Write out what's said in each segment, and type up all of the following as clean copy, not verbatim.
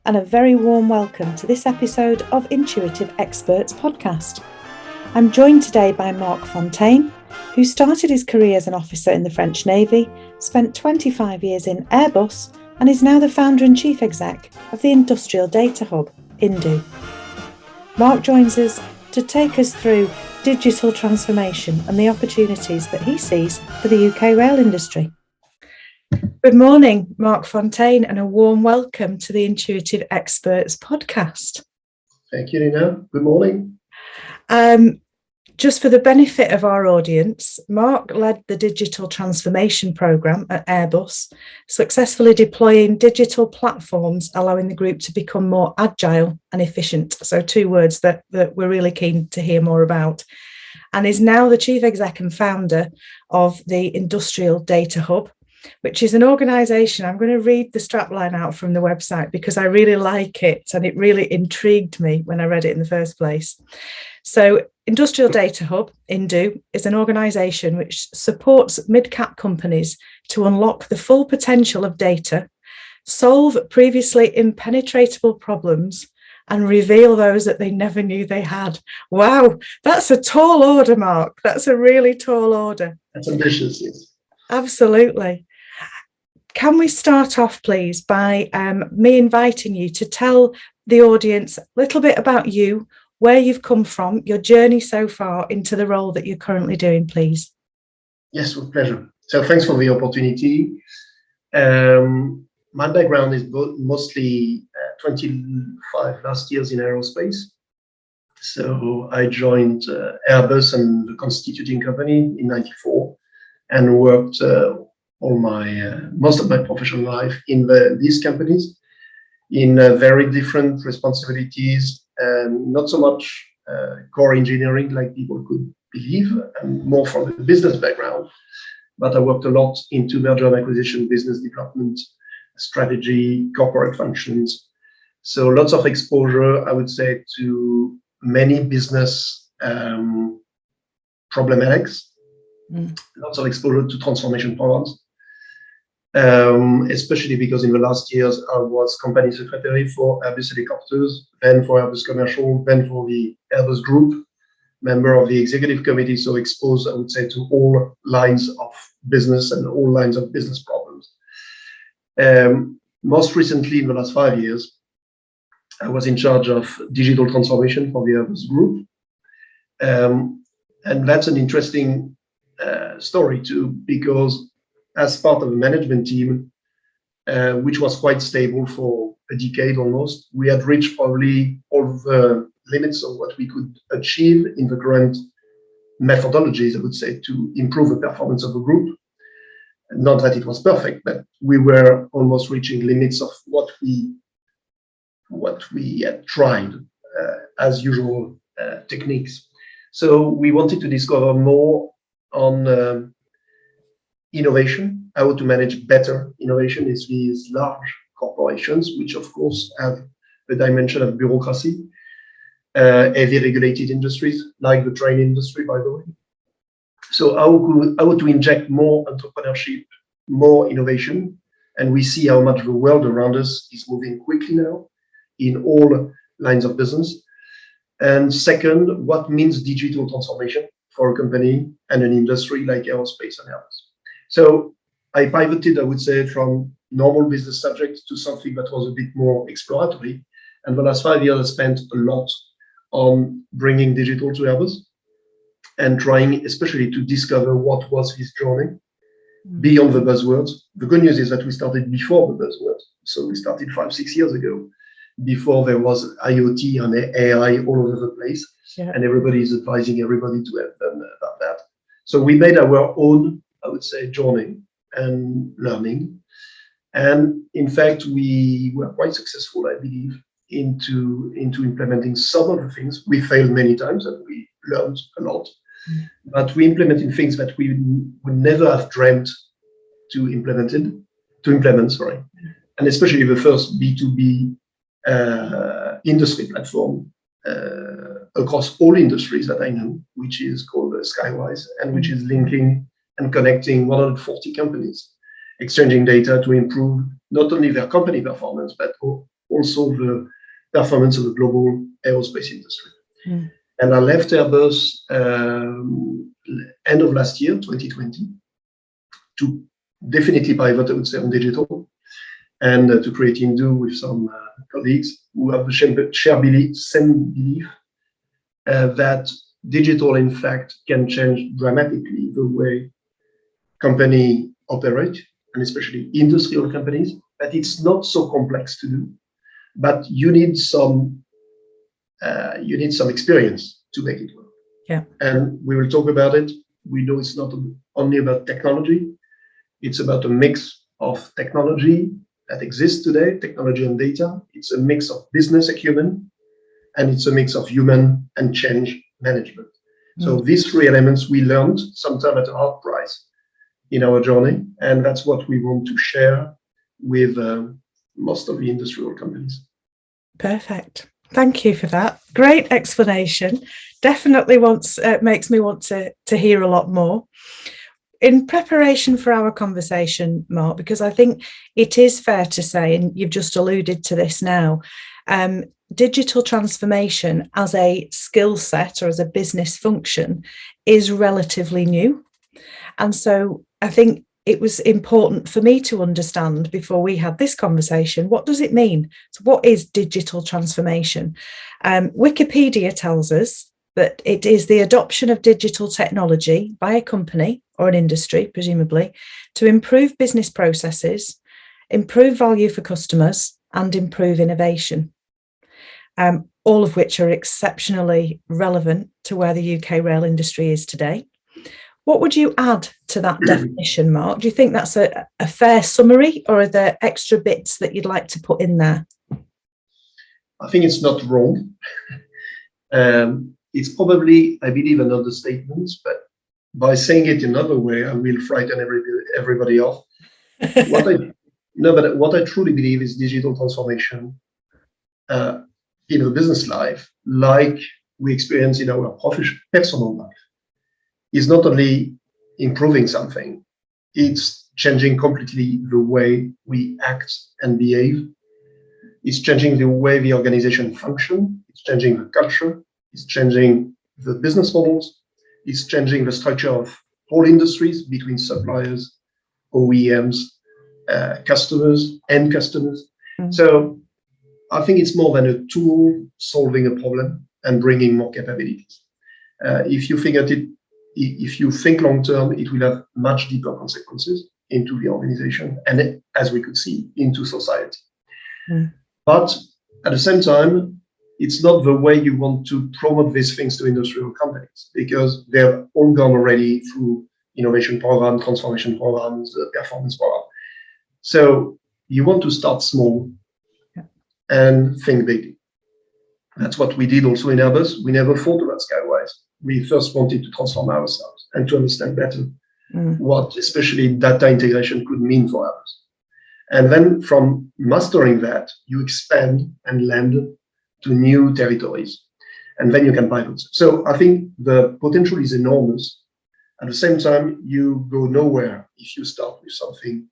and a very warm welcome to this episode of Intuitive Experts podcast. I'm joined today by Marc Fontaine, who started his career as an officer in the French Navy, spent 25 years in Airbus, and is now the founder and chief exec of the industrial data hub, InDHu. Marc joins us to take us through digital transformation and the opportunities that he sees for the UK rail industry. Good morning, Marc Fontaine, and a warm welcome to the Intuitive Experts podcast. Thank you, Nina. Good morning. Just for the benefit of our audience, Marc led the digital transformation programme at Airbus, successfully deploying digital platforms, allowing the group to become more agile and efficient. So 2 words that we're really keen to hear more about. And is now the chief exec and founder of the Industrial Data Hub, which is an organisation. I'm going to read the strapline out from the website because I really like it and it really intrigued me when I read it in the first place. So Industrial Data Hub, InDHu, is an organisation which supports mid-cap companies to unlock the full potential of data, solve previously impenetrable problems, and reveal those that they never knew they had. Wow, that's a tall order, Marc. That's a really tall order. That's ambitious, yes. Absolutely. Can we start off, please, by me inviting you to tell the audience a little bit about you, where you've come from, your journey so far into the role that you're currently doing, please? Yes, with pleasure. So thanks for the opportunity. My background is mostly 25 last years in aerospace. So I joined Airbus and the constituting company in 94 and worked most of my professional life in these companies in very different responsibilities, and not so much core engineering like people could believe, and more from the business background. But I worked a lot into merger and acquisition, business development, strategy, corporate functions. So lots of exposure, I would say, to many business problematics, lots of exposure to transformation programs. Especially because in the last years I was company secretary for Airbus Helicopters, then for Airbus Commercial, then for the Airbus Group, member of the executive committee, so exposed, I would say, to all lines of business and all lines of business problems. Most recently, in the last 5 years, I was in charge of digital transformation for the Airbus Group. And that's an interesting story too, because as part of a management team, which was quite stable for a decade almost, we had reached probably all the limits of what we could achieve in the current methodologies, I would say, to improve the performance of the group. Not that it was perfect, but we were almost reaching limits of what we had tried as usual techniques. So we wanted to discover more on innovation, how to manage better innovation is these large corporations, which of course have a dimension of bureaucracy, heavy regulated industries like the train industry, by the way. So how to inject more entrepreneurship, more innovation, and we see how much the world around us is moving quickly now in all lines of business. And second, what means digital transformation for a company and an industry like aerospace and Airbus? So I pivoted, I would say, from normal business subjects to something that was a bit more exploratory. And the last 5 years, I spent a lot on bringing digital to Airbus and trying especially to discover what was his journey beyond the buzzwords. The good news is that we started before the buzzwords. So we started 5-6 years ago, before there was IoT and AI all over the place. Yeah. And everybody is advising everybody to have done about that. So we made our own, I would say, journey and learning. And in fact, we were quite successful, I believe, into implementing some of the things. We failed many times and we learned a lot. But we implemented things that we would never have dreamt to implement. And especially the first B2B industry platform across all industries that I know, which is called Skywise, and which is linking and connecting 140 companies, exchanging data to improve not only their company performance, but also the performance of the global aerospace industry. Mm. And I left Airbus end of last year, 2020, to definitely pivot, I would say, on digital, and to create InDHu with some colleagues who have the same belief that digital, in fact, can change dramatically the way companies operate, and especially industrial companies. That it's not so complex to do, but you need some experience to make it work. Yeah. And we will talk about it. We know it's not only about technology. It's about a mix of technology that exists today, technology and data. It's a mix of business acumen, and it's a mix of human and change management. So these three elements we learned sometime at a hard price in our journey, and that's what we want to share with most of the industrial companies. Perfect. Thank you for that. Great explanation. Definitely makes me want to hear a lot more. In preparation for our conversation, Marc, because I think it is fair to say, and you've just alluded to this now, digital transformation as a skill set or as a business function is relatively new. And so I think it was important for me to understand before we had this conversation, what does it mean? So what is digital transformation? Wikipedia tells us that it is the adoption of digital technology by a company or an industry, presumably, to improve business processes, improve value for customers, and improve innovation, all of which are exceptionally relevant to where the UK rail industry is today. What would you add to that definition, Marc? Do you think that's a fair summary, or are there extra bits that you'd like to put in there? I think it's not wrong. It's probably, I believe, an understatement, but by saying it another way, I will frighten everybody off. What I truly believe is digital transformation in the business life, like we experience in our personal life, is not only improving something, it's changing completely the way we act and behave. It's changing the way the organization functions. It's changing the culture. It's changing the business models. It's changing the structure of whole industries between suppliers, OEMs, customers, end customers. So I think it's more than a tool solving a problem and bringing more capabilities. If you think long term, it will have much deeper consequences into the organization and, as we could see, into society. But at the same time, it's not the way you want to promote these things to industrial companies, because they've all gone already through innovation program, transformation programs, performance program. So you want to start small and think big. That's what we did also in Airbus. We never thought about Skywise. We first wanted to transform ourselves and to understand better what especially data integration could mean for us. And then from mastering that, you expand and land to new territories, and then you can pivot. So I think the potential is enormous. At the same time, you go nowhere if you start with something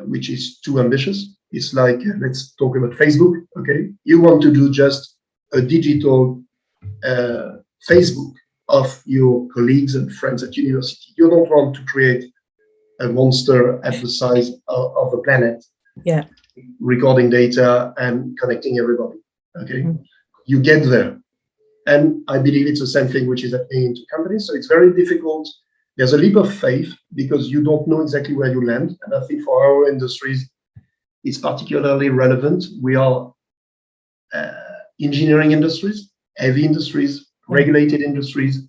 which is too ambitious. It's like, let's talk about Facebook, okay? You want to do just a digital Facebook of your colleagues and friends at university. You don't want to create a monster at the size of the planet, recording data and connecting everybody, okay? You get there. And I believe it's the same thing which is happening into companies. So it's very difficult. There's a leap of faith because you don't know exactly where you land. And I think for our industries, it's particularly relevant. We are engineering industries, heavy industries, regulated industries.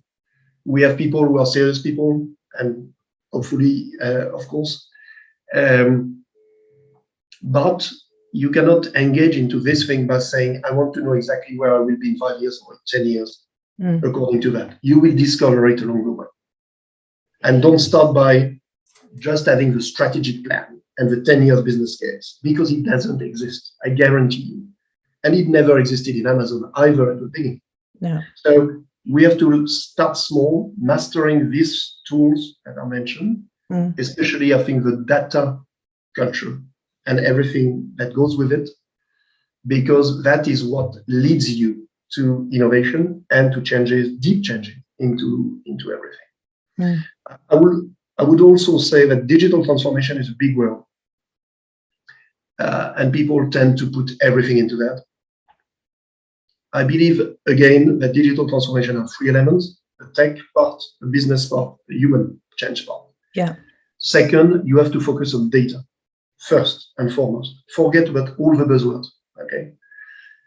We have people who are serious people, and hopefully, of course. But you cannot engage into this thing by saying, I want to know exactly where I will be in 5 years or 10 years, according to that. You will discover it along the way. And don't start by just having the strategic plan and the 10 years business case, because it doesn't exist, I guarantee you. And it never existed in Amazon either at the beginning. No. So we have to start small, mastering these tools that I mentioned, especially I think the data culture and everything that goes with it, because that is what leads you to innovation and to changes, deep changes into everything. Mm. I would also say that digital transformation is a big word, and people tend to put everything into that. I believe, again, that digital transformation are three elements: the tech part, the business part, the human change part. Yeah. Second, you have to focus on data first and foremost. Forget about all the buzzwords. Okay,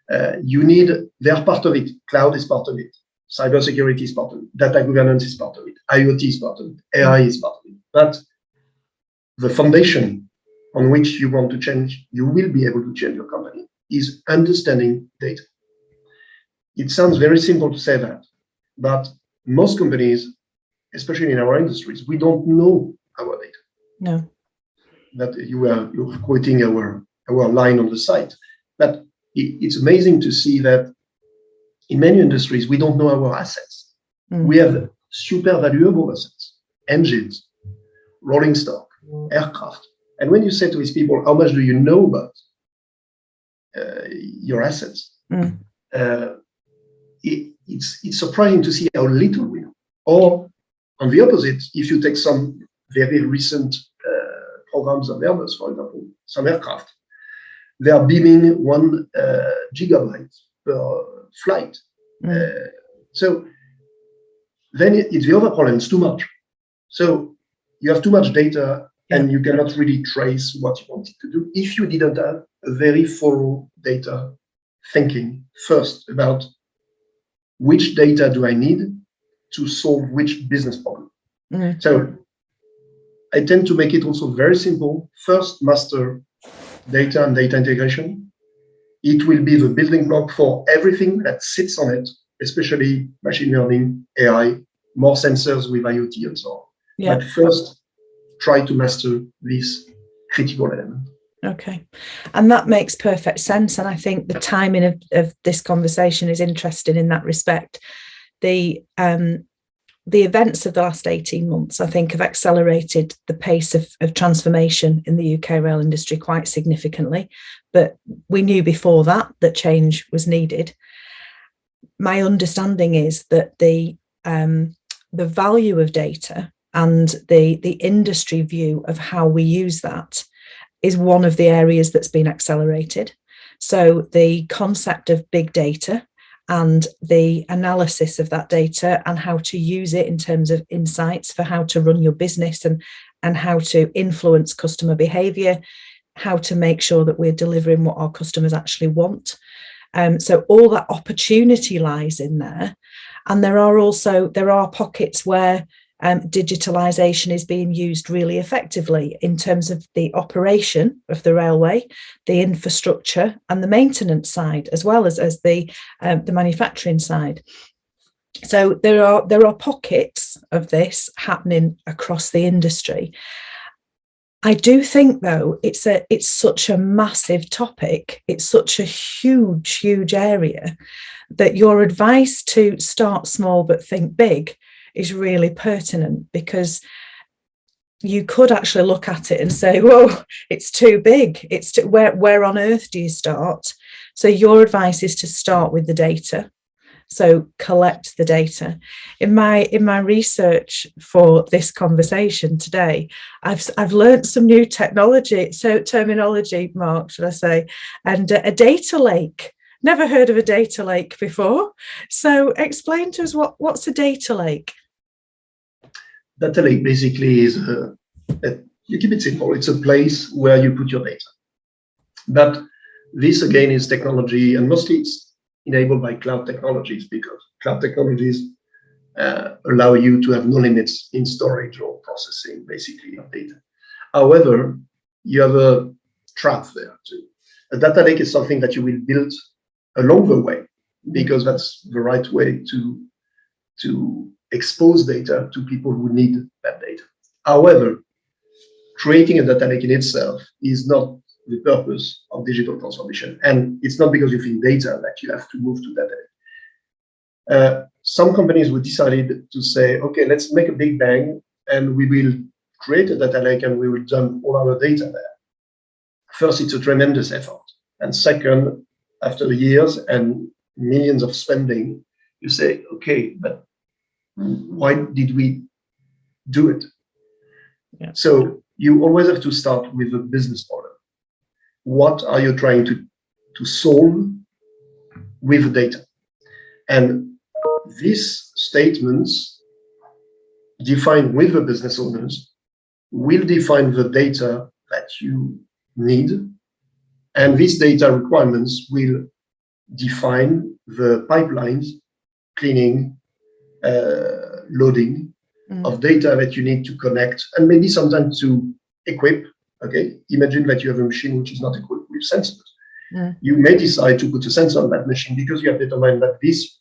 they are part of it. Cloud is part of it. Cybersecurity is part of it. Data governance is part of it. IoT is part of it. AI is part of it. But the foundation on which you want to change, you will be able to change your company, is understanding data. It sounds very simple to say that, but most companies, especially in our industries, we don't know our data. No. That you're quoting our line on the site. But it's amazing to see that in many industries, we don't know our assets. We have super valuable assets, engines, rolling stock, aircraft. And when you say to these people, how much do you know about your assets? It's surprising to see how little we know. Or on the opposite, if you take some very recent programs of Airbus, for example, some aircraft, they are beaming 1 gigabyte per flight. So then it's the other problem, it's too much. So you have too much data and you cannot really trace what you wanted to do if you didn't have a very thorough data thinking first about which data do I need to solve which business problem. So I tend to make it also very simple. First, master data and data integration. It will be the building block for everything that sits on it, especially machine learning, AI, more sensors with IoT and so on. But first, try to master this critical element. Okay. And that makes perfect sense. And I think the timing of this conversation is interesting in that respect. The events of the last 18 months, I think, have accelerated the pace of transformation in the UK rail industry quite significantly. But we knew before that change was needed. My understanding is that the value of data and the industry view of how we use that is one of the areas that's been accelerated. So the concept of big data and the analysis of that data and how to use it in terms of insights for how to run your business and how to influence customer behavior, how to make sure that we're delivering what our customers actually want. So all that opportunity lies in there. And there are pockets where digitalization is being used really effectively in terms of the operation of the railway, the infrastructure and the maintenance side, as well as the manufacturing side. So there are pockets of this happening across the industry. I do think, though, it's such a massive topic. It's such a huge area that your advice to start small but think big is really pertinent, because you could actually look at it and say, whoa, it's too big. Where on earth do you start? So your advice is to start with the data. So collect the data. In my research for this conversation today, I've learned some new terminology, Mark, should I say, and a data lake. Never heard of a data lake before. So explain to us what's a data lake? Data lake basically is you keep it simple. It's a place where you put your data. But this again is technology, and mostly it's enabled by cloud technologies, because cloud technologies allow you to have no limits in storage or processing, basically, of data. However, you have a trap there too. A data lake is something that you will build along the way, because that's the right way to expose data to people who need that data. However, creating a data lake in itself is not the purpose of digital transformation. And it's not because you think data that you have to move to data lake. Some companies would decided to say, okay, let's make a big bang and we will create a data lake and we will dump all our data there. first, it's a tremendous effort. And second, after years and millions of spending, you say, okay, but why did we do it? Yeah. So you always have to start with a business problem. What are you trying to solve with the data? And these statements defined with the business owners will define the data that you need. And these data requirements will define the pipelines, cleaning, loading of data that you need to connect and maybe sometimes to equip. Okay, imagine that you have a machine which is not equipped with sensors. You may decide to put a sensor on that machine because you have determined that this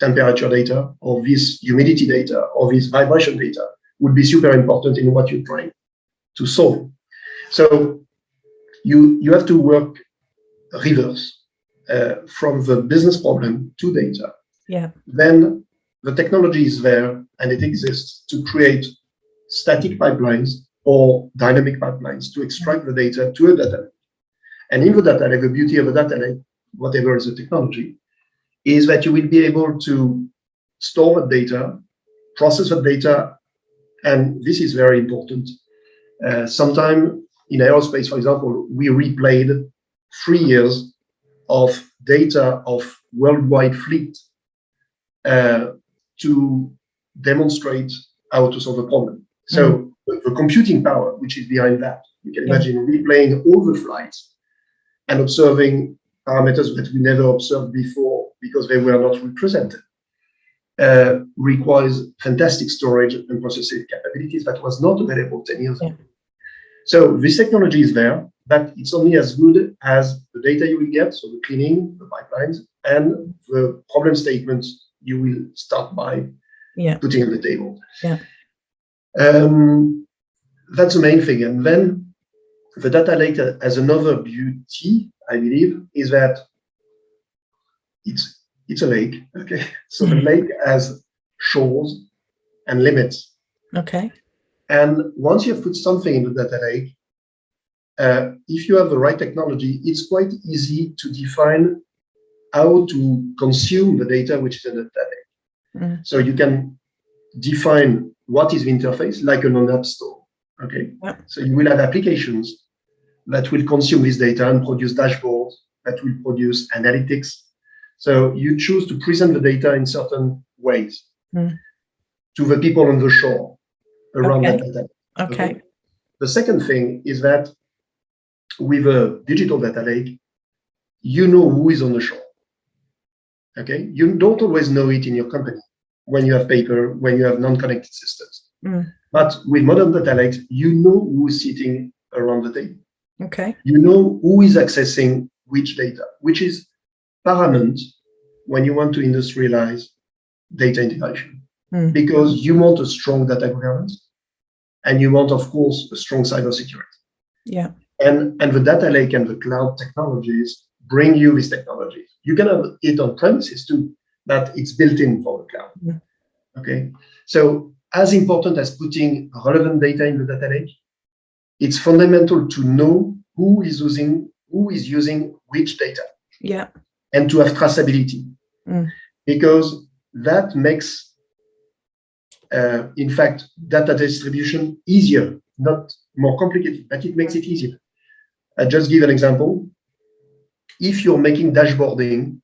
temperature data or this humidity data or this vibration data would be super important in what you're trying to solve. So you have to work reverse from the business problem to data. Yeah. Then the technology is there and it exists to create static pipelines or dynamic pipelines to extract the data to a data lake. And in the data lake, the beauty of a data lake, whatever is the technology, is that you will be able to store the data, process the data, and this is very important. Sometime in aerospace, for example, we replayed 3 years of data of worldwide fleet to demonstrate how to solve a problem. So the computing power, which is behind that, you can imagine replaying all the flights and observing parameters that we never observed before because they were not represented, requires fantastic storage and processing capabilities that was not available 10 years ago. So this technology is there, but it's only as good as the data you will get, so the cleaning, the pipelines, and the problem statements you will start by putting on the table. That's the main thing. And then the data lake has another beauty, I believe, is that it's a lake. Okay, so the lake has shores and limits. Okay. And once you have put something in the data lake, if you have the right technology, it's quite easy to define how to consume the data which is in the data lake. So you can define what is the interface, like an app store. Okay. So you will have applications that will consume this data and produce dashboards that will produce analytics. So you choose to present the data in certain ways to the people on the shore around that data. Okay. The second thing is that with a digital data lake, you know who is on the shore. Okay, you don't always know it in your company when you have paper, when you have non-connected systems. But with modern data lakes, you know who is sitting around the table. Okay. You know who is accessing which data, which is paramount when you want to industrialize data integration, because you want a strong data governance and you want, of course, a strong cybersecurity. Yeah. And the data lake and the cloud technologies bring you these technologies. You can have it on premises too, but it's built in for the cloud. Okay. So as important as putting relevant data in the data lake, it's fundamental to know who is using which data. Yeah. And to have traceability. Because that makes in fact, data distribution easier, not more complicated, but it makes it easier. I just give an example. If you're making dashboarding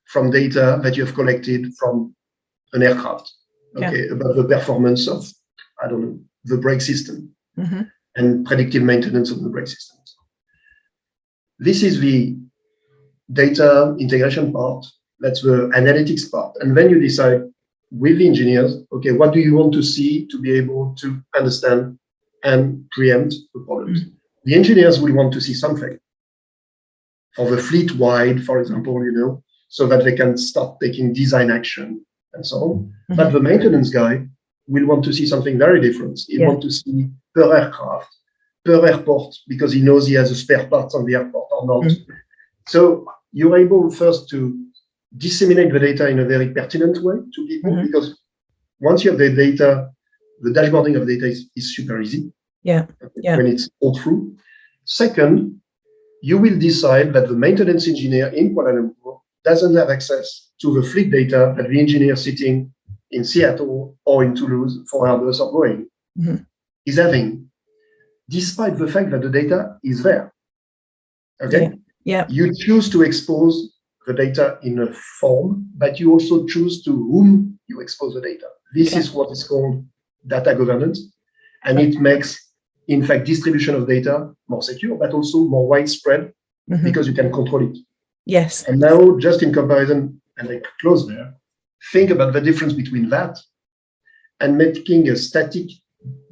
from data that you have collected from an aircraft, okay, about the performance of, I don't know, the brake system and predictive maintenance of the brake systems. This is the data integration part. That's the analytics part. And then you decide with the engineers, okay, what do you want to see to be able to understand and preempt the problems? The engineers will want to see something for the fleet wide, for example, you know, so that they can start taking design action and so on. But the maintenance guy will want to see something very different. He wants to see per aircraft, per airport, because he knows he has a spare parts on the airport or not. So you're able first to disseminate the data in a very pertinent way to people, because once you have the data, the dashboarding of data is super easy. When it's all through. Second, you will decide that the maintenance engineer in Kuala Lumpur doesn't have access to the fleet data that the engineer sitting in Seattle or in Toulouse for Airbus or Boeing is having, despite the fact that the data is there. Okay? Yeah. You choose to expose the data in a form, but you also choose to whom you expose the data. This is what is called data governance, and it makes, in fact, distribution of data more secure, but also more widespread because you can control it. Yes. And now, just in comparison, and I close there, think about the difference between that and making a static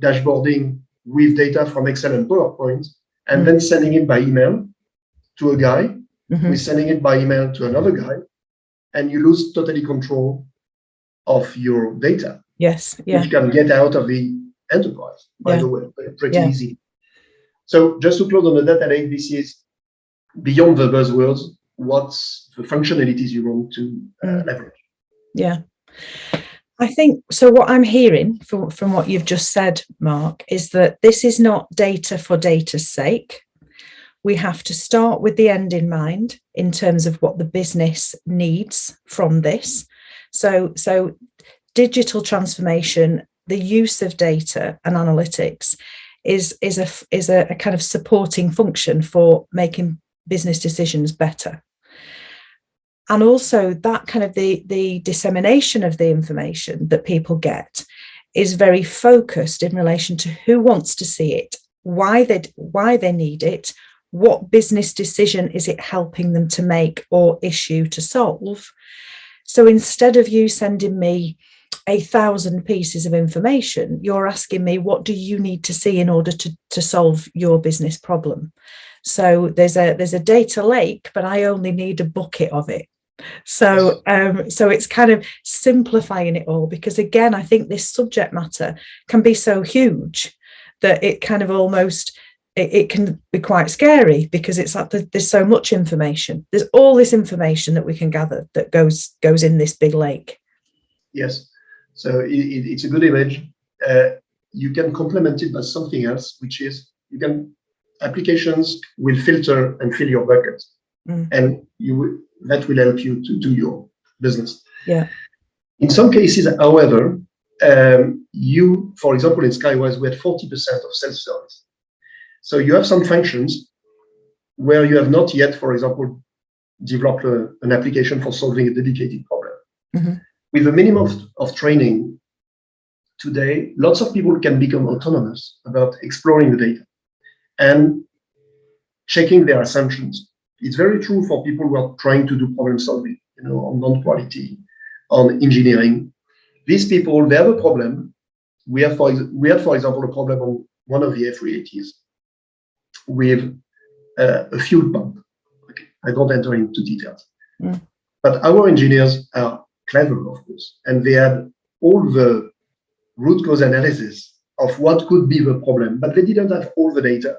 dashboarding with data from Excel and PowerPoint, and then sending it by email to a guy, who is sending it by email to another guy, and you lose totally control of your data. Yes. Yeah. Which can get out of the enterprise, by the way, pretty easy. So just to close on the data lake, this is beyond the buzzwords, what's the functionalities you want to leverage. Yeah. I think, so what I'm hearing from what you've just said, Marc, is that this is not data for data's sake. We have to start with the end in mind in terms of what the business needs from this. So digital transformation, the use of data and analytics is a kind of supporting function for making business decisions better. And also that kind of the dissemination of the information that people get is very focused in relation to who wants to see it, why they need it, what business decision is it helping them to make or issue to solve. So instead of you sending me 1,000 pieces of information, you're asking me, what do you need to see in order to solve your business problem? So there's a data lake, but I only need a bucket of it. So it's kind of simplifying it all, because again, I think this subject matter can be so huge that it kind of almost it can be quite scary, because it's like there's so much information. There's all this information that we can gather that goes in this big lake. Yes, so it's a good image. You can complement it by something else, which is applications will filter and fill your bucket, and that will help you to do your business. Yeah. In some cases, however, for example, in Skywise, we had 40% of self-service. So you have some functions where you have not yet, for example, developed an application for solving a dedicated problem. With a minimum of training today, lots of people can become autonomous about exploring the data and checking their assumptions. It's very true for people who are trying to do problem solving, on non-quality, on engineering. These people, they have a problem. We had, for example, a problem on one of the A380s with a fuel pump. Okay. I don't enter into details. But our engineers are clever, of course, and they had all the root cause analysis of what could be the problem, but they didn't have all the data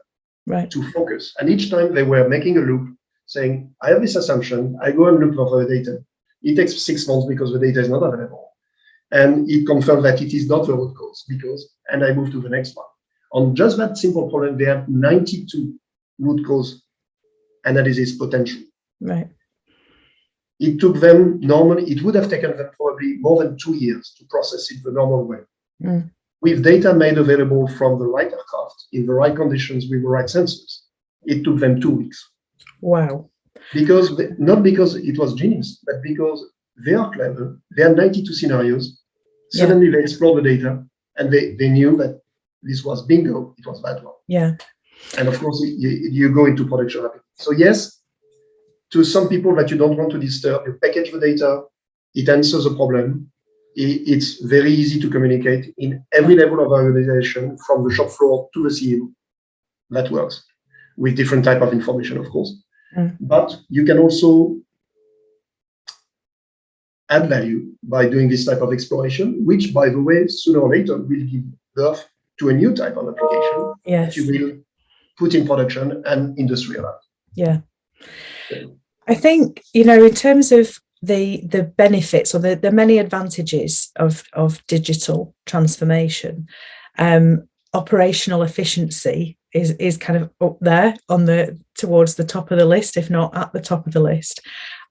to focus. And each time they were making a loop saying, I have this assumption, I go and look for the data. It takes 6 months because the data is not available. And it confirms that it is not the root cause and I move to the next one. On just that simple problem, they have 92 root cause analysis potential. Right. It took them it would have taken them probably more than 2 years to process it the normal way. With data made available from the right aircraft in the right conditions with the right sensors, it took them 2 weeks. Wow. Not because it was genius, but because they are clever. They had 92 scenarios. Suddenly they explored the data and they knew that this was bingo, it was that one. Yeah. And of course, you go into production. So yes, to some people that you don't want to disturb, you package the data, it answers a problem. It's very easy to communicate in every level of organization, from the shop floor to the CEO. That works with different type of information, of course. But you can also add value by doing this type of exploration, which, by the way, sooner or later will give birth to a new type of application that you will put in production and industrialize. Yeah. I think, in terms of the benefits or the many advantages of digital transformation, operational efficiency is kind of up there on the towards the top of the list, if not at the top of the list.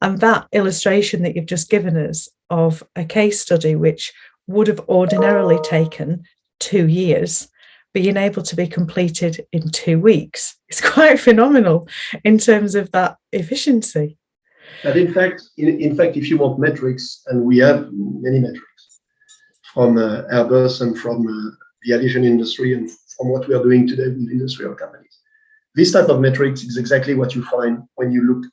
And that illustration that you've just given us of a case study which would have ordinarily taken 2 years, being able to be completed in 2 weeks is quite phenomenal in terms of that efficiency. And in fact, if you want metrics, and we have many metrics from Airbus and from the aviation industry and from what we are doing today with industrial companies, this type of metrics is exactly what you find when you look.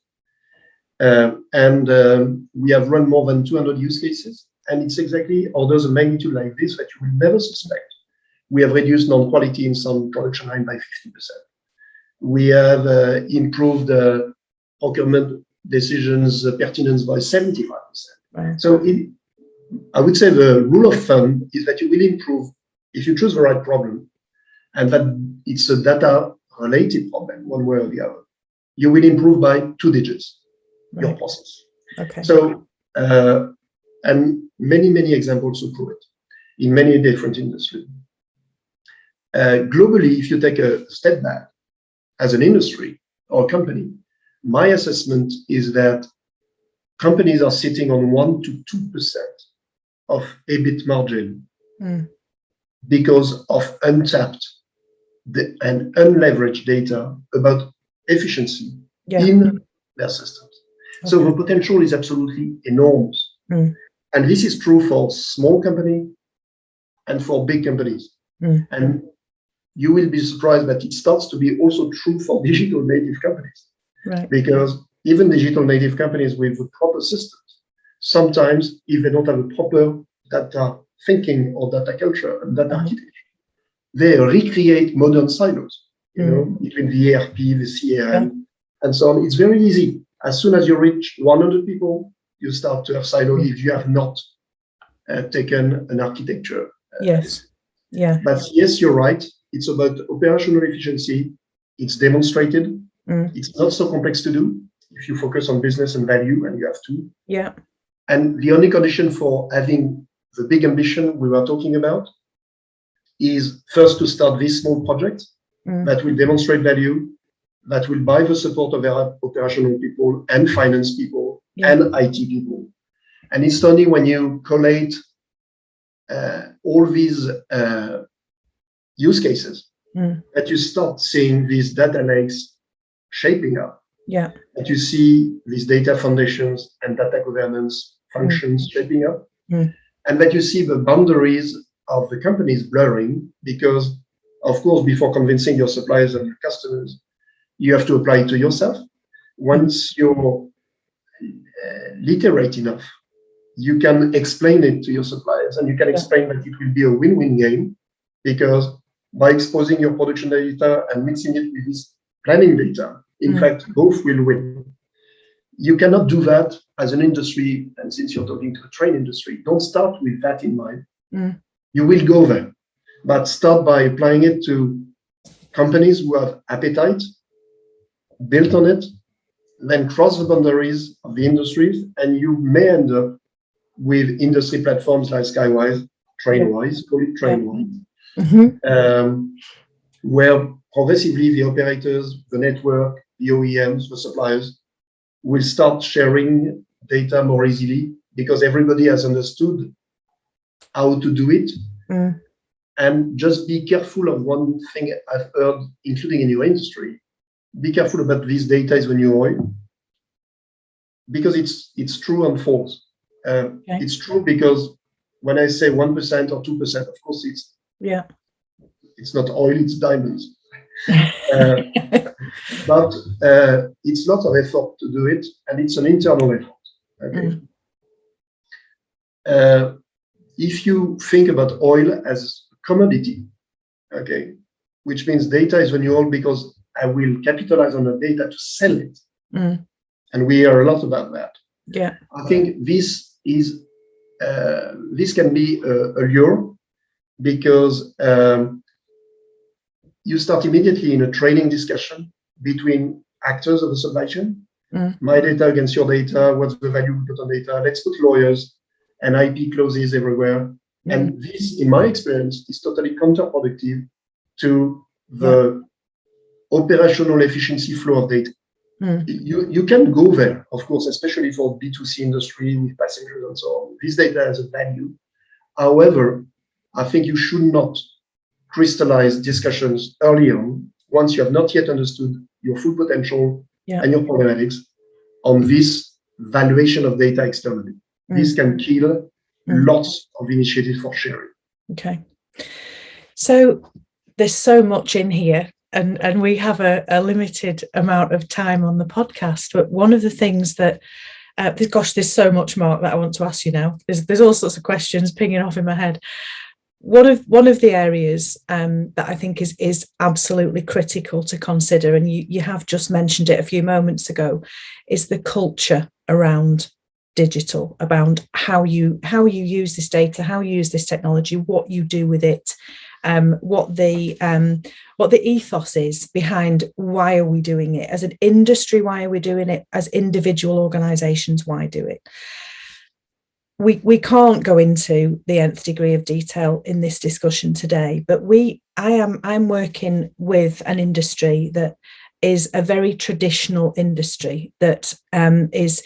We have run more than 200 use cases, and it's exactly orders of magnitude like this that you will never suspect. We have reduced non-quality in some production line by 50%. We have improved procurement decisions pertinence by 75%. Right. So I would say the rule of thumb is that you will improve if you choose the right problem, and that it's a data-related problem, one way or the other. You will improve by 2 digits your process. Okay. So, and many examples to prove it in many different industries. Globally, if you take a step back as an industry or company, my assessment is that companies are sitting on 1 to 2% of EBIT margin because of untapped and unleveraged data about efficiency in their systems. Okay. So the potential is absolutely enormous. And this is true for small companies and for big companies. And you will be surprised that it starts to be also true for digital native companies. Right. Because even digital native companies with the proper systems, sometimes if they don't have a proper data thinking or data culture and data architecture, they recreate modern silos, between the ERP, the CRM, and so on. It's very easy. As soon as you reach 100 people, you start to have silos if you have not taken an architecture. Yes. Yeah. But yes, you're right. It's about operational efficiency. It's demonstrated. It's not so complex to do if you focus on business and value, and you have to. Yeah. And the only condition for having the big ambition we were talking about is first to start this small project that will demonstrate value, that will buy the support of our operational people and finance people and IT people. And it's only when you collate all these use cases that you start seeing these data lakes shaping up. Yeah. That you see these data foundations and data governance functions shaping up. And that you see the boundaries of the companies blurring, because, of course, before convincing your suppliers and your customers, you have to apply it to yourself. Once you're literate enough, you can explain it to your suppliers, and you can explain that it will be a win-win game, because by exposing your production data and mixing it with this planning data, in fact, both will win. You cannot do that as an industry, and since you're talking to the train industry, don't start with that in mind. You will go there, but start by applying it to companies who have appetite, built on it, then cross the boundaries of the industries, and you may end up with industry platforms like Skywise, Trainwise, call it Trainwise, where progressively the operators, the network, the OEMs, the suppliers will start sharing data more easily, because everybody has understood how to do it. And just be careful of one thing I've heard, including in your industry. Be careful about these data is when you oil, because it's true and false. It's true because when I say 1% or 2%, of course it's not oil, it's diamonds. But it's a lot of effort to do it, and it's an internal effort. Okay. If you think about oil as a commodity, okay, which means data is when you oil because I will capitalize on the data to sell it, and we hear a lot about that. Yeah, I think this is this can be a lure, because you start immediately in a training discussion between actors of the supply chain. My data against your data, what's the value we put on data? Let's put lawyers and IP clauses everywhere. And this, in my experience, is totally counterproductive to the operational efficiency flow of data. You can go there, of course, especially for B2C industry with passengers and so on. This data has a value. However, I think you should not crystallize discussions early on, once you have not yet understood your full potential and your problematics, on this valuation of data externally. This can kill lots of initiatives for sharing. Okay. So there's so much in here, and we have a limited amount of time on the podcast. But one of the things that, there's so much, Marc, that I want to ask you now. There's all sorts of questions pinging off in my head. One of the areas that I think is absolutely critical to consider, and you have just mentioned it a few moments ago, is the culture around digital, about how you use this data, how you use this technology, what you do with it, what the ethos is behind why are we doing it as an industry, why are we doing it as individual organizations, why do it. We can't go into the nth degree of detail in this discussion today, but I'm working with an industry that is a very traditional industry that is,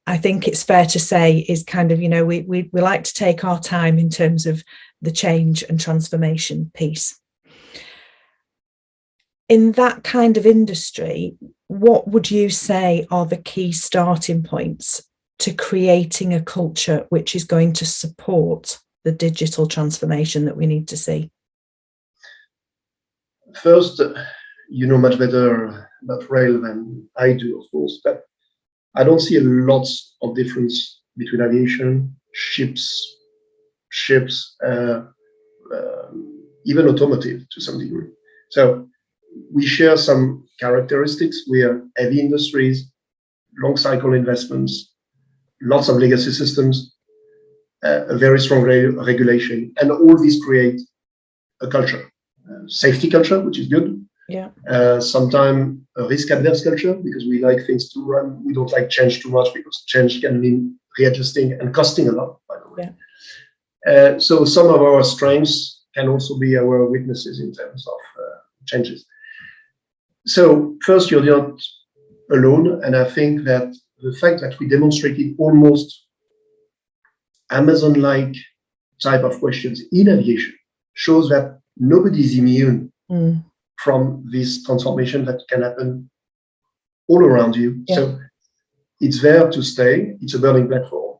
I think it's fair to say, is kind of, we like to take our time in terms of the change and transformation piece. In that kind of industry, what would you say are the key starting points to creating a culture which is going to support the digital transformation that we need to see? First, you know much better about rail than I do, of course, but I don't see a lot of difference between aviation, ships, even automotive to some degree. So we share some characteristics. We are heavy industries, long cycle investments, lots of legacy systems, a very strong regulation, and all these create a culture, safety culture, which is good. Sometimes a risk-adverse culture, because we like things to run. We don't like change too much, because change can mean readjusting and costing a lot, by the way. So some of our strengths can also be our weaknesses in terms of changes. So first, you're not alone, and I think that the fact that we demonstrated almost Amazon-like type of questions in aviation shows that nobody is immune from this transformation that can happen all around you. So it's there to stay. It's a burning platform.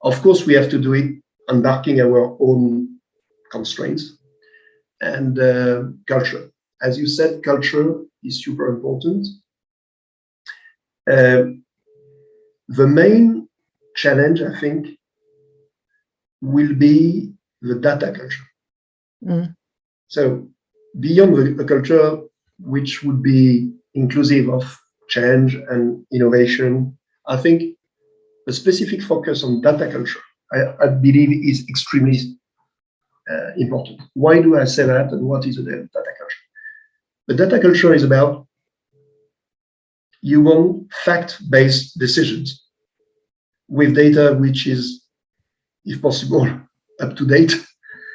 Of course, we have to do it embarking our own constraints and culture. As you said, culture is super important. The main challenge, I think, will be the data culture. So beyond the culture, which would be inclusive of change and innovation, I think a specific focus on data culture, I believe, is extremely important. Why do I say that, and what is the data culture? The data culture is about, you want fact-based decisions with data which is, if possible, up to date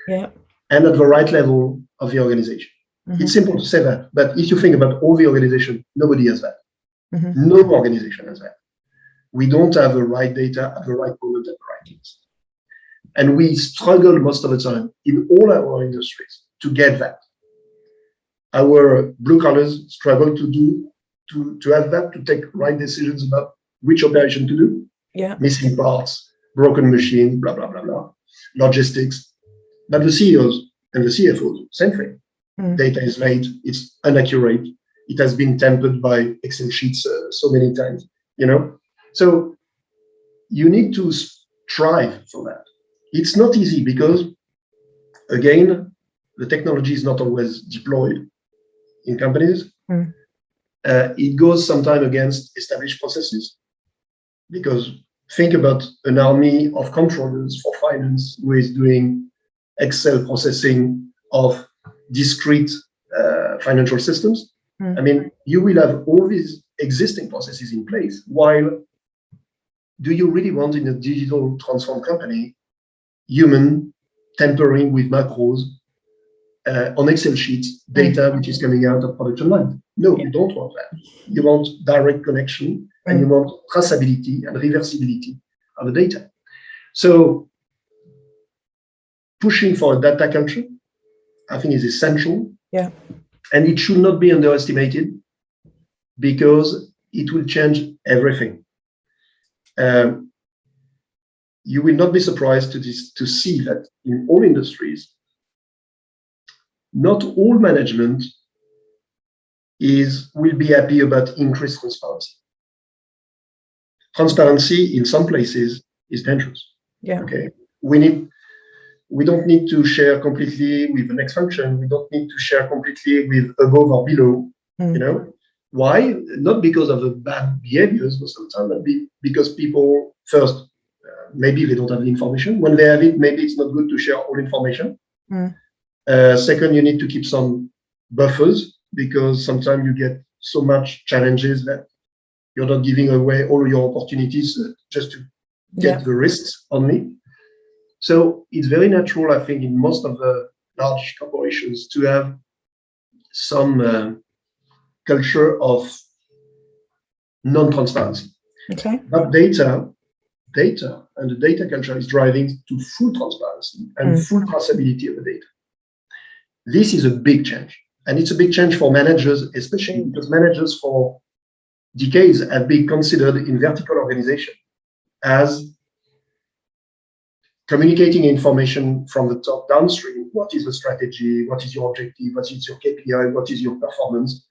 and at the right level of the organization. It's simple to say that, but if you think about all the organization, nobody has that. No organization has that. We don't have the right data at the right moment at the right place. And we struggle most of the time in all our industries to get that. Our blue collars struggle to have that, to take right decisions about which operation to do. Missing parts, broken machines, blah, blah, blah, blah, logistics. But the CEOs and the CFOs, same thing. Data is late, it's inaccurate, it has been tampered by Excel sheets so many times, So you need to strive for that. It's not easy because, again, the technology is not always deployed in companies. It goes sometimes against established processes, because think about an army of controllers for finance who is doing Excel processing of discrete financial systems. I mean, you will have all these existing processes in place, while do you really want, in a digital transformed company, human tampering with macros on Excel sheets data which is coming out of production line. No, you don't want that. You want direct connection and you want traceability and reversibility of the data. So pushing for a data culture, I think, is essential. Yeah. And it should not be underestimated because it will change everything. You will not be surprised to see that in all industries, not all management will be happy about increased transparency. Transparency in some places is dangerous. Yeah. Okay. We don't need to share completely with the next function. We don't need to share completely with above or below. You know why? Not because of the bad behaviors most of the time, but because people first maybe they don't have the information. When they have it, maybe it's not good to share all information. Second, you need to keep some buffers because sometimes you get so much challenges that you're not giving away all your opportunities just to get the risks only. So it's very natural, I think, in most of the large corporations to have some culture of non-transparency. Okay. But data and the data culture is driving to full transparency and full traceability of the data. This is a big change. And it's a big change for managers, especially because managers for decades have been considered in vertical organization as communicating information from the top downstream. What is the strategy? What is your objective? What is your KPI? What is your performance?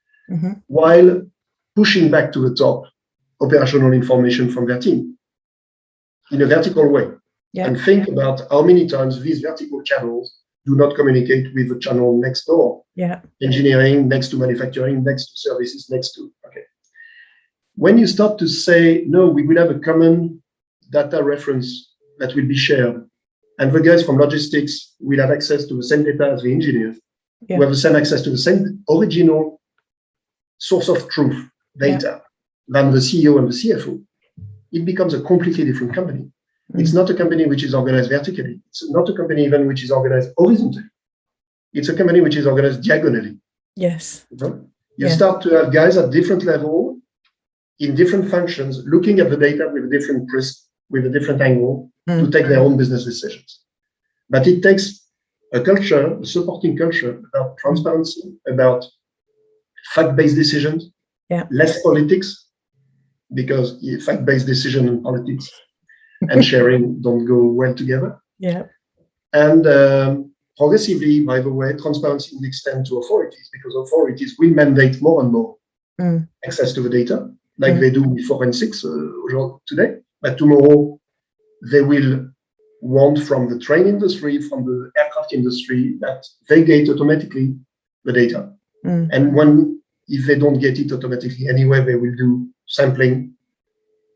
While pushing back to the top operational information from their team in a vertical way. And think about how many times these vertical channels do not communicate with the channel next door. Engineering next to manufacturing, next to services, next to, When you start to say, no, we will have a common data reference that will be shared, and the guys from logistics will have access to the same data as the engineers, who have the same access to the same original source of truth data than the CEO and the CFO, it becomes a completely different company. It's not a company which is organized vertically. It's not a company even which is organized horizontally. It's a company which is organized diagonally. Yes. You start to have guys at different level, in different functions, looking at the data with a different prism, with a different angle, to take their own business decisions. But it takes a culture, a supporting culture about transparency, about fact-based decisions, less politics, because fact-based decision and politics and sharing don't go well together. And progressively, by the way, transparency will extend to authorities because authorities will mandate more and more access to the data, like they do with forensics today. But tomorrow, they will want from the train industry, from the aircraft industry, that they get automatically the data. And if they don't get it automatically anyway, they will do sampling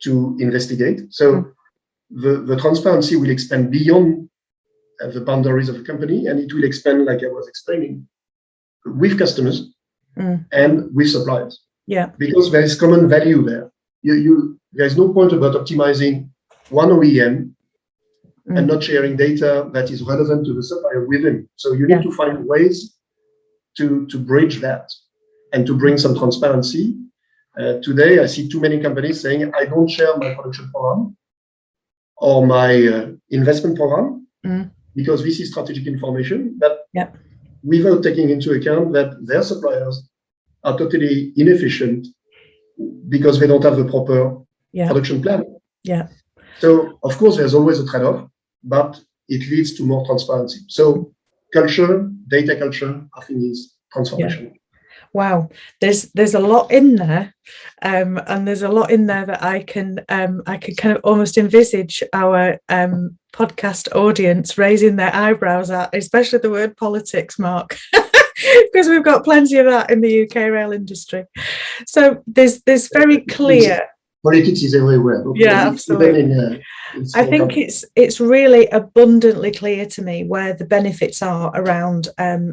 to investigate. So the transparency will expand beyond the boundaries of the company, and it will expand, like I was explaining, with customers and with suppliers. Because there is common value there. There is no point about optimizing one OEM and not sharing data that is relevant to the supplier with him. So you need to find ways to bridge that and to bring some transparency. Today, I see too many companies saying, I don't share my production program or my investment program because this is strategic information, but without taking into account that their suppliers are totally inefficient because they don't have the proper production plan. So, of course, there's always a trade-off, but it leads to more transparency. So, culture, data culture, I think is transformation. Wow, there's a lot in there, and there's a lot in there that I can kind of almost envisage our podcast audience raising their eyebrows at, especially the word politics, Marc, because we've got plenty of that in the UK rail industry. So there's very clear. Politics is everywhere. Absolutely. I think it's really abundantly clear to me where the benefits are around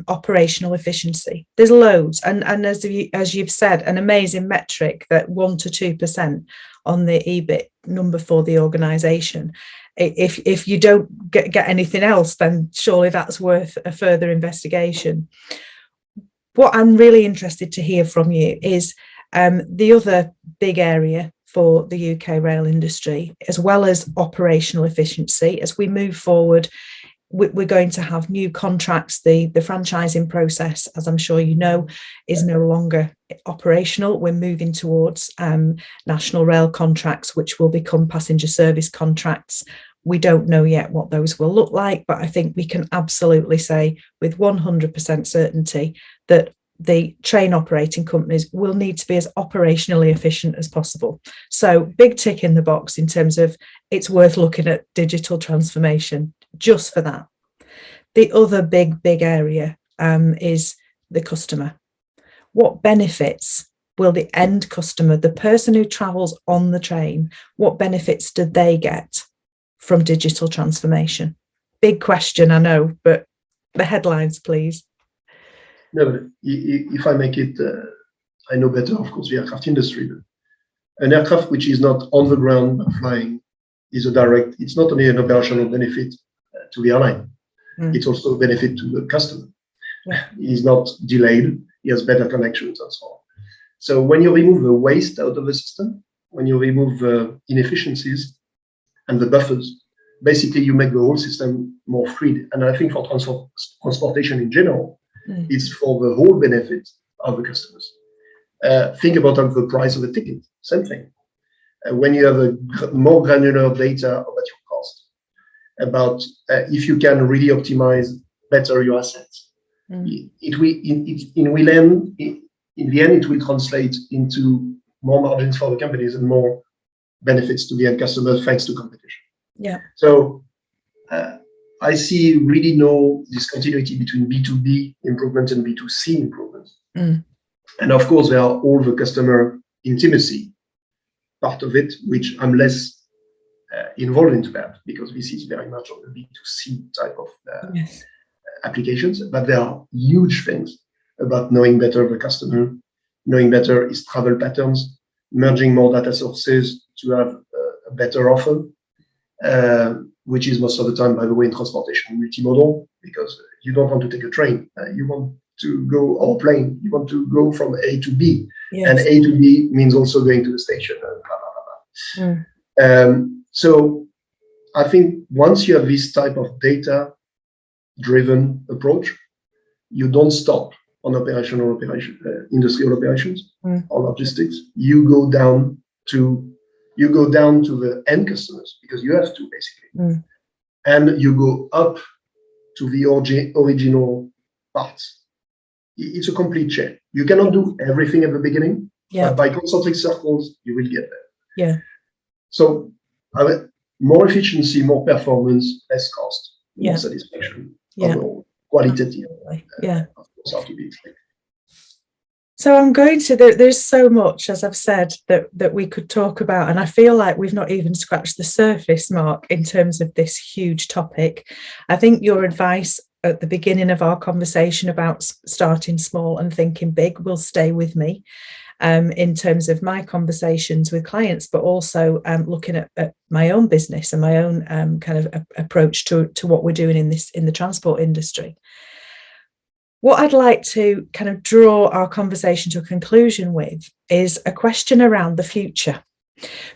operational efficiency. There's loads, and as you've said, an amazing metric that 1 to 2% on the EBIT number for the organisation. if you don't get anything else, then surely that's worth a further investigation. What I'm really interested to hear from you is the other big area for the UK rail industry, as well as operational efficiency. As we move forward, we're going to have new contracts. The franchising process, as I'm sure you know, is no longer operational. We're moving towards national rail contracts, which will become passenger service contracts. We don't know yet what those will look like, but I think we can absolutely say with 100% certainty that the train operating companies will need to be as operationally efficient as possible. So big tick in the box in terms of it's worth looking at digital transformation just for that. The other big area is the customer. What benefits will the end customer, the person who travels on the train, what benefits do they get from digital transformation? Big question, I know, but the headlines, please. No, but if I make it, I know better, of course, the aircraft industry. But an aircraft which is not on the ground but flying is it's not only an operational benefit to the airline, it's also a benefit to the customer. Yeah. He's not delayed, he has better connections and so on. So when you remove the waste out of the system, when you remove the inefficiencies and the buffers, basically you make the whole system more free. And I think for transportation in general, it's for the whole benefit of the customers. Think about the price of a ticket, same thing. When you have a more granular data about your cost, about if you can really optimize better your assets, in the end, it will translate into more margins for the companies and more benefits to the end customers thanks to competition. Yeah. So I see really no discontinuity between B2B improvement and B2C improvement. And of course, there are all the customer intimacy part of it, which I'm less involved into that because this is very much on the B2C type of applications. But there are huge things about knowing better the customer, knowing better his travel patterns, merging more data sources to have a better offer. Which is most of the time, by the way, in transportation multimodal, because you don't want to take a train, you want to go, or a plane, you want to go from A to B, and A to B means also going to the station, and blah, blah, blah. So I think once you have this type of data-driven approach, you don't stop on industrial operations or logistics. You go down to the end customers because you have to basically, and you go up to the original parts. It's a complete chain. You cannot do everything at the beginning, but by concentric circles, you will get there. Yeah. So more efficiency, more performance, less cost, more satisfaction, overall qualitative. Of course, have to be expected. So I'm going to, there's so much, as I've said, that we could talk about. And I feel like we've not even scratched the surface, Marc, in terms of this huge topic. I think your advice at the beginning of our conversation about starting small and thinking big will stay with me in terms of my conversations with clients, but also looking at my own business and my own kind of approach to what we're doing in the transport industry. What I'd like to kind of draw our conversation to a conclusion with is a question around the future,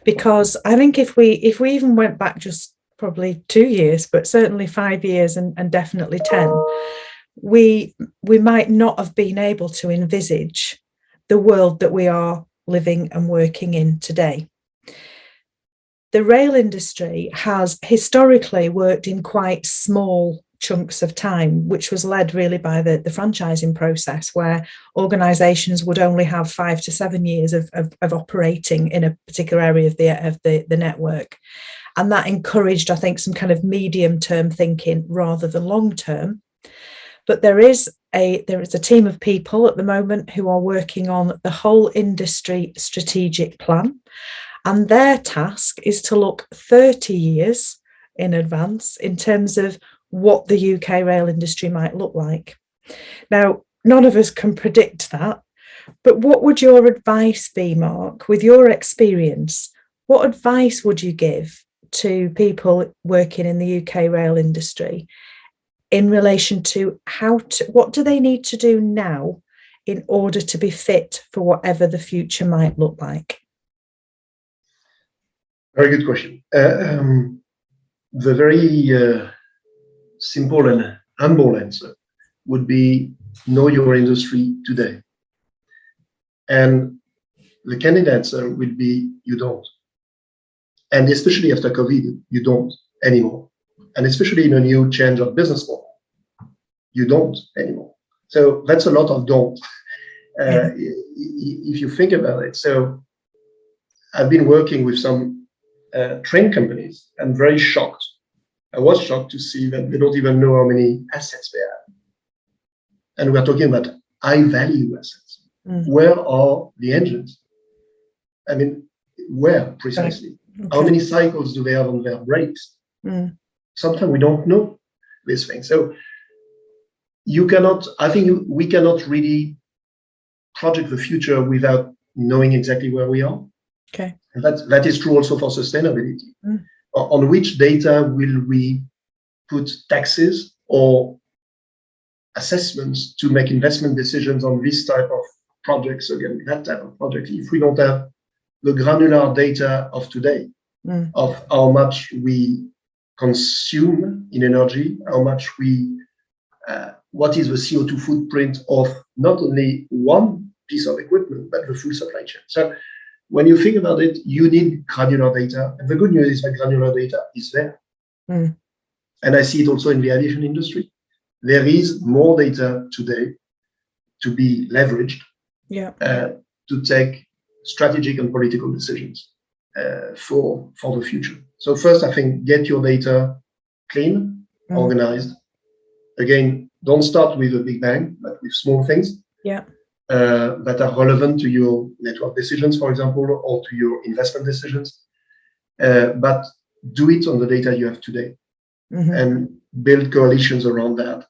because I think if we even went back just probably 2 years, but certainly 5 years and definitely 10, we might not have been able to envisage the world that we are living and working in today. The rail industry has historically worked in quite small chunks of time, which was led really by the franchising process, where organisations would only have 5 to 7 years of operating in a particular area of the network. And that encouraged, I think, some kind of medium-term thinking rather than long-term. But there is a team of people at the moment who are working on the whole industry strategic plan. And their task is to look 30 years in advance in terms of what the UK rail industry might look like. Now, none of us can predict that, but what would your advice be, Marc, with your experience? What advice would you give to people working in the UK rail industry in relation to what do they need to do now in order to be fit for whatever the future might look like? Very good question. The very simple and humble answer would be know your industry today. And the candid answer would be you don't. And especially after COVID, you don't anymore. And especially in a new change of business model, you don't anymore. So that's a lot of don't, if you think about it. So I've been working with some train companies. I'm very shocked. I was shocked to see that they don't even know how many assets they have. And we're talking about high value assets. Where are the engines? I mean, where precisely? Right. Okay. How many cycles do they have on their brakes? Sometimes we don't know this thing. So I think we cannot really project the future without knowing exactly where we are. Okay. And that is true also for sustainability. On which data will we put taxes or assessments to make investment decisions on this type of projects, again, that type of project, if we don't have the granular data of today, of how much we consume in energy, how much what is the CO2 footprint of not only one piece of equipment, but the full supply chain. So when you think about it, you need granular data. And the good news is that granular data is there. And I see it also in the aviation industry. There is more data today to be leveraged to take strategic and political decisions for the future. So first, I think get your data clean, organized. Again, don't start with a big bang, but with small things that are relevant to your network decisions, for example, or to your investment decisions. But do it on the data you have today and build coalitions around that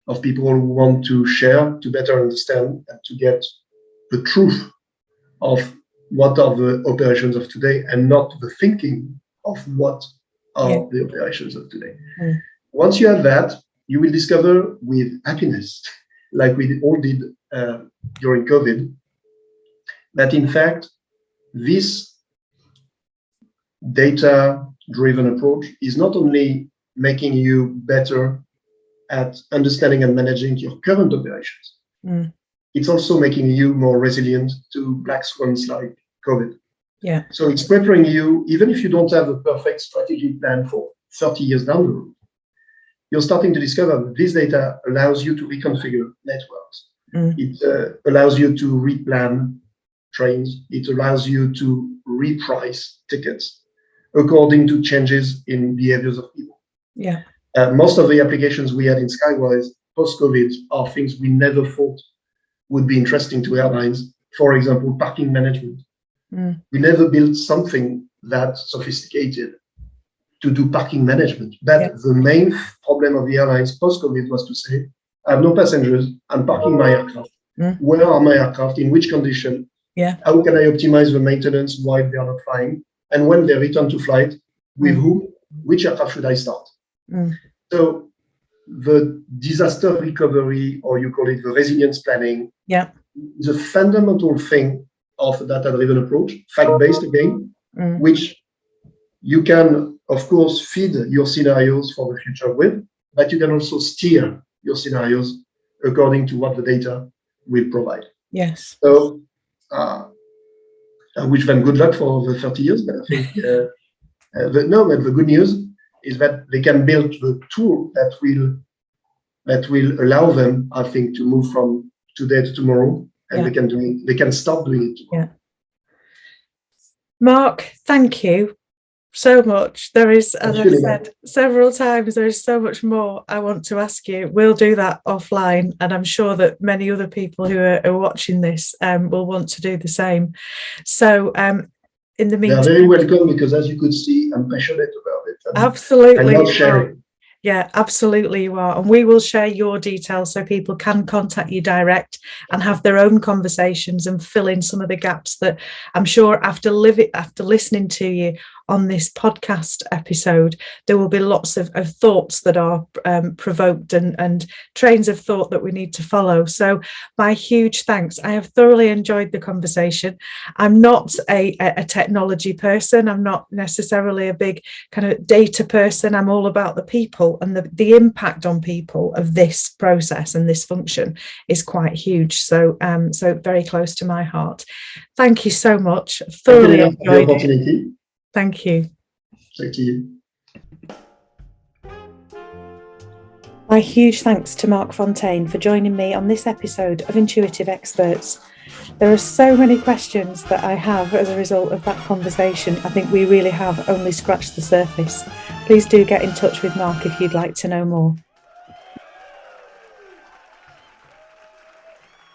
of people who want to share, to better understand, and to get the truth of what are the operations of today and not the thinking of what are the operations of today. Once you have that, you will discover with happiness, like we all did during COVID, that in fact, this data-driven approach is not only making you better at understanding and managing your current operations, it's also making you more resilient to black swans like COVID. So it's preparing you, even if you don't have a perfect strategic plan for 30 years down the road, you're starting to discover that this data allows you to reconfigure networks. It allows you to replan trains. It allows you to reprice tickets according to changes in behaviors of people. Most of the applications we had in Skywise post-COVID are things we never thought would be interesting to airlines. For example, parking management. We never built something that sophisticated to do parking management. But the main problem of the airlines post-COVID was to say, I have no passengers, I'm parking my aircraft. Where are my aircraft? In which condition? How can I optimize the maintenance while they are not flying? And when they return to flight, with whom? Which aircraft should I start? So the disaster recovery, or you call it the resilience planning, is a fundamental thing of a data-driven approach, fact-based again, which you can, of course, feed your scenarios for the future with, but you can also steer your scenarios according to what the data will provide. So I wish them good luck for the 30 years, but I think but the good news is that they can build the tool that will allow them, I think, to move from today to tomorrow, and they can start doing it tomorrow. Marc, thank you so much. There is, as I've said several times, there is so much more I want to ask you. We'll do that offline, and I'm sure that many other people who are watching this will want to do the same. So in the meantime, they're very welcome, because as you could see, I'm passionate about it. Absolutely. I love sharing. Yeah, absolutely you are. And we will share your details so people can contact you direct and have their own conversations and fill in some of the gaps that I'm sure after listening to you on this podcast episode, there will be lots of thoughts that are provoked and trains of thought that we need to follow. So my huge thanks. I have thoroughly enjoyed the conversation. I'm not a technology person. I'm not necessarily a big kind of data person. I'm all about the people, and the impact on people of this process and this function is quite huge. So so very close to my heart. Thank you so much. Thoroughly enjoyed it. Thank you. Thank you. My huge thanks to Marc Fontaine for joining me on this episode of Intuitive Experts. There are so many questions that I have as a result of that conversation. I think we really have only scratched the surface. Please do get in touch with Marc if you'd like to know more.